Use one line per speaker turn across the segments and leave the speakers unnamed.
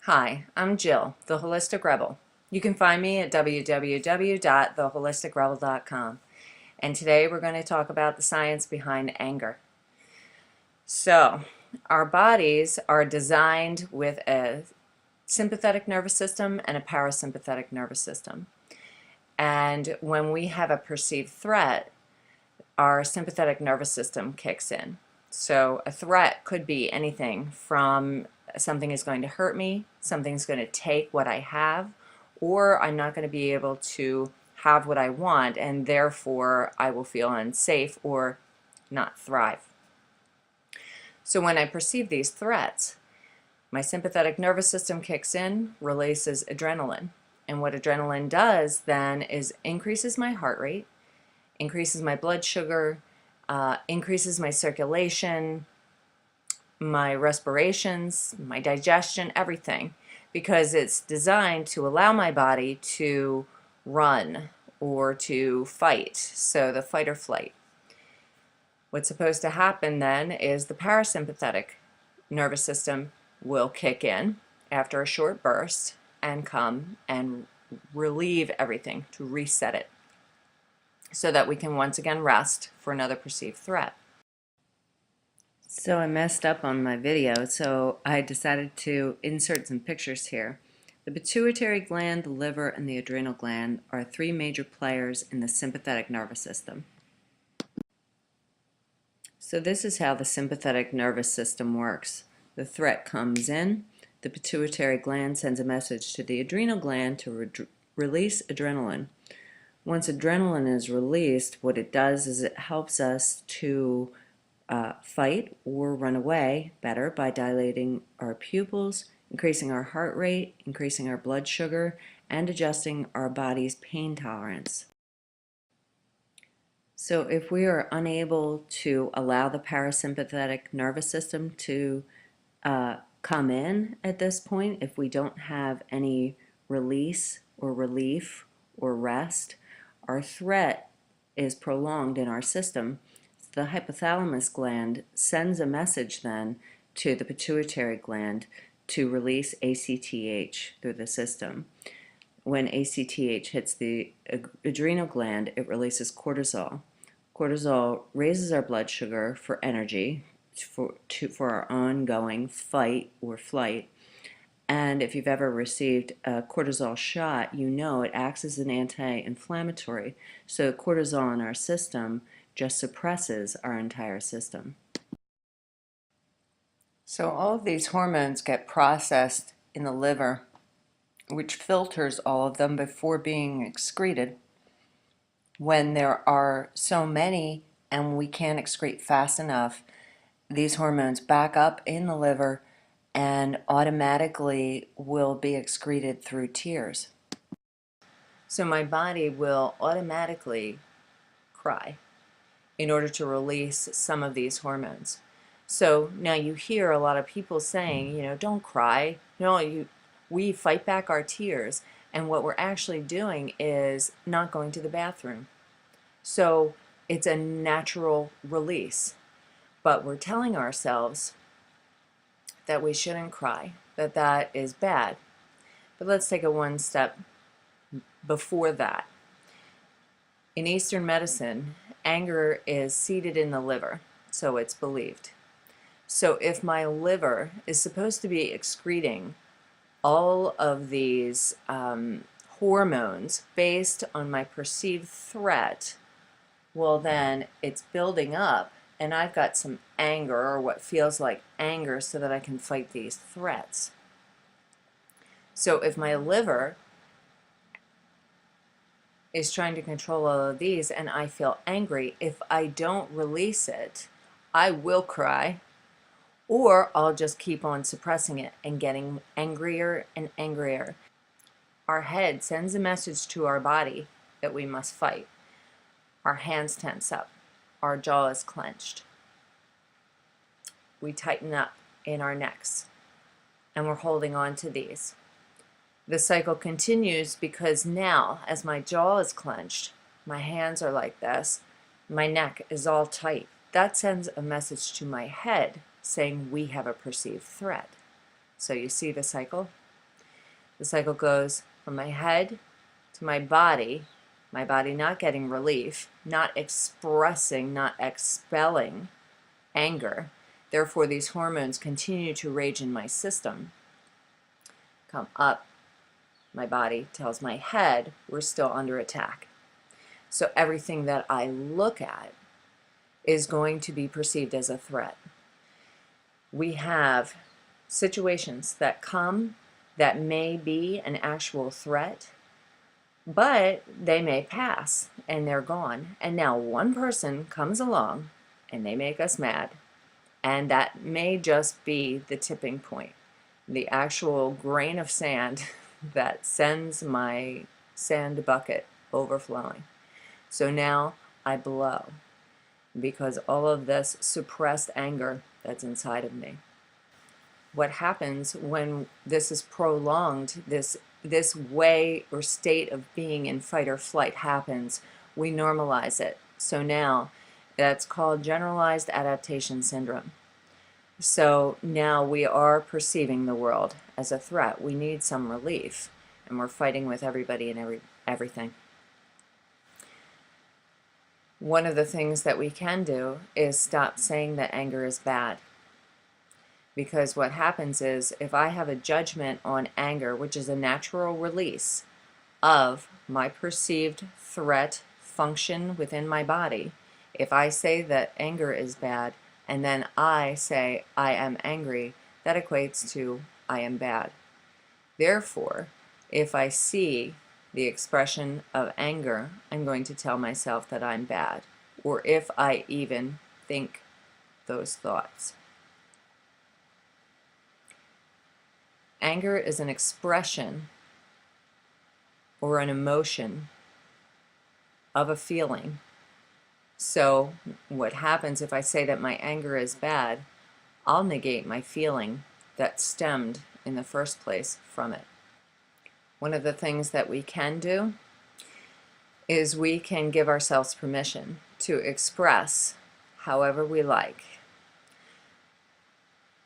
Hi, I'm Jill, the Holistic Rebel. You can find me at www.theholisticrebel.com. And today we're going to talk about the science behind anger. So, our bodies are designed with a sympathetic nervous system and a parasympathetic nervous system. And when we have a perceived threat, our sympathetic nervous system kicks in. So a threat could be anything from something is going to hurt me, something's going to take what I have, or I'm not going to be able to have what I want, and therefore I will feel unsafe or not thrive. So when I perceive these threats, my sympathetic nervous system kicks in, releases adrenaline. And what adrenaline does then is increases my heart rate, increases my blood sugar, increases my circulation, my respirations, my digestion, everything, because it's designed to allow my body to run or to fight, so the fight or flight. What's supposed to happen then is the parasympathetic nervous system will kick in after a short burst and come and relieve everything, to reset it, so that we can once again rest for another perceived threat. So I messed up on my video, so I decided to insert some pictures here. The pituitary gland, the liver, and the adrenal gland are three major players in the sympathetic nervous system. So this is how the sympathetic nervous system works. The threat comes in, the pituitary gland sends a message to the adrenal gland to release adrenaline. Once adrenaline is released, what it does is it helps us to fight or run away better by dilating our pupils, increasing our heart rate, increasing our blood sugar, and adjusting our body's pain tolerance. So if we are unable to allow the parasympathetic nervous system to come in at this point, if we don't have any release or relief or rest, our threat is prolonged in our system. The hypothalamus gland sends a message then to the pituitary gland to release ACTH through the system. When ACTH hits the adrenal gland, it releases cortisol. Cortisol raises our blood sugar for energy, for our ongoing fight or flight. And if you've ever received a cortisol shot, you know it acts as an anti-inflammatory. So cortisol in our system just suppresses our entire system. So all of these hormones get processed in the liver, which filters all of them before being excreted. When there are so many and we can't excrete fast enough, these hormones back up in the liver and automatically will be excreted through tears. So my body will automatically cry in order to release some of these hormones. So now you hear a lot of people saying, don't cry. We fight back our tears, and what we're actually doing is not going to the bathroom. So it's a natural release, but we're telling ourselves that we shouldn't cry, that is bad. But let's take it one step before that. In Eastern medicine, anger is seated in the liver, so it's believed. So if my liver is supposed to be excreting all of these hormones based on my perceived threat, well then it's building up and I've got some anger, or what feels like anger, so that I can fight these threats. So if my liver is trying to control all of these and I feel angry, if I don't release it, I will cry, or I'll just keep on suppressing it and getting angrier and angrier. Our head sends a message to our body that we must fight. Our hands tense up. Our jaw is clenched. We tighten up in our necks, and we're holding on to these. The cycle continues because now, as my jaw is clenched, my hands are like this, my neck is all tight. That sends a message to my head saying we have a perceived threat. So you see the cycle? The cycle goes from my head to my body not getting relief, not expressing, not expelling anger. Therefore, these hormones continue to rage in my system, come up. My body tells my head we're still under attack. So everything that I look at is going to be perceived as a threat. We have situations that come that may be an actual threat, but they may pass and they're gone. And now one person comes along and they make us mad. And that may just be the tipping point, the actual grain of sand that sends my sand bucket overflowing. So now I blow because all of this suppressed anger that's inside of me. What happens when this is prolonged, this way or state of being in fight or flight happens, we normalize it. So now that's called generalized adaptation syndrome. So now we are perceiving the world as a threat. We need some relief, and we're fighting with everybody and everything. One of the things that we can do is stop saying that anger is bad. Because what happens is, if I have a judgment on anger, which is a natural release of my perceived threat function within my body, if I say that anger is bad, and then I say I am angry, that equates to I am bad. Therefore, if I see the expression of anger, I'm going to tell myself that I'm bad, or if I even think those thoughts. Anger is an expression or an emotion of a feeling. So what happens if I say that my anger is bad, I'll negate my feeling that stemmed in the first place from it. One of the things that we can do is we can give ourselves permission to express however we like.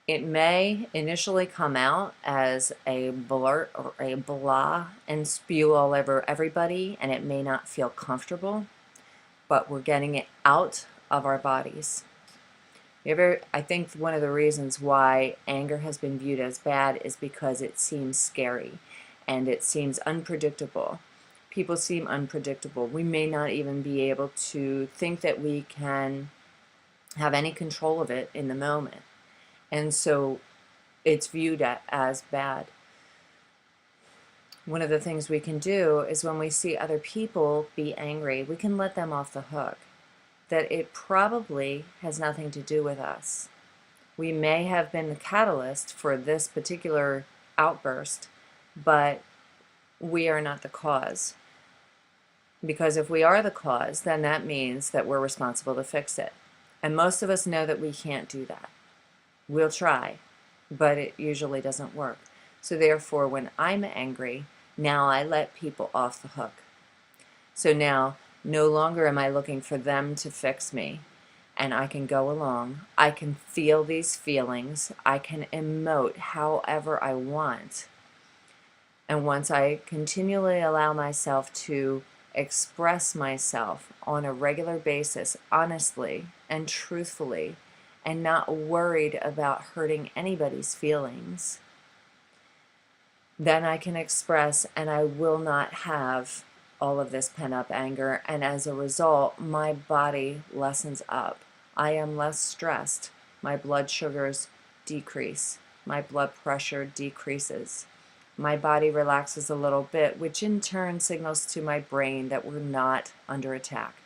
It may initially come out as a blurt or a blah and spew all over everybody, and it may not feel comfortable, but we're getting it out of our bodies. I think one of the reasons why anger has been viewed as bad is because it seems scary and it seems unpredictable. People seem unpredictable. We may not even be able to think that we can have any control of it in the moment. And so it's viewed as bad. One of the things we can do is when we see other people be angry, we can let them off the hook, that it probably has nothing to do with us. We may have been the catalyst for this particular outburst, but we are not the cause. Because if we are the cause, then that means that we're responsible to fix it. And most of us know that we can't do that. We'll try, but it usually doesn't work. So therefore, when I'm angry, now I let people off the hook. So now, no longer am I looking for them to fix me, and I can go along. I can feel these feelings. I can emote however I want. And once I continually allow myself to express myself on a regular basis, honestly and truthfully, and not worried about hurting anybody's feelings, then I can express, and I will not have all of this pent-up anger, and as a result, my body lessens up. I am less stressed. My blood sugars decrease. My blood pressure decreases. My body relaxes a little bit, which in turn signals to my brain that we're not under attack.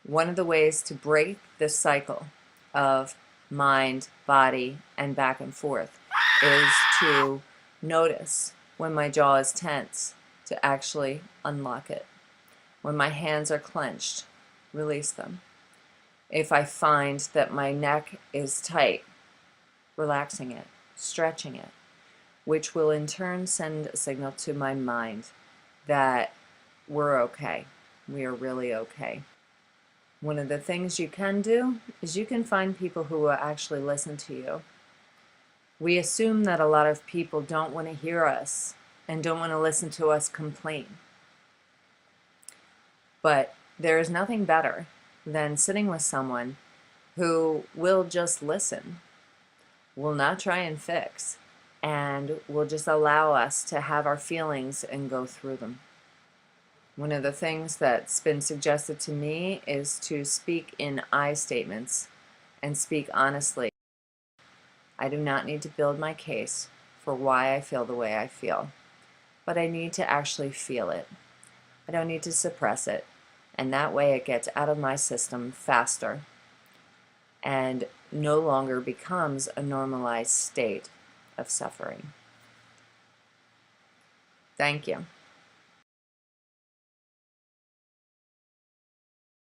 One of the ways to break this cycle of mind, body, and back and forth is to notice when my jaw is tense, to actually unlock it. When my hands are clenched, release them. If I find that my neck is tight, relaxing it, stretching it, which will in turn send a signal to my mind that we're okay. We are really okay. One of the things you can do is you can find people who will actually listen to you. We assume that a lot of people don't want to hear us and don't want to listen to us complain. But there is nothing better than sitting with someone who will just listen, will not try and fix, and will just allow us to have our feelings and go through them. One of the things that's been suggested to me is to speak in I statements and speak honestly. I do not need to build my case for why I feel the way I feel, but I need to actually feel it. I don't need to suppress it, and that way it gets out of my system faster and no longer becomes a normalized state of suffering. Thank you.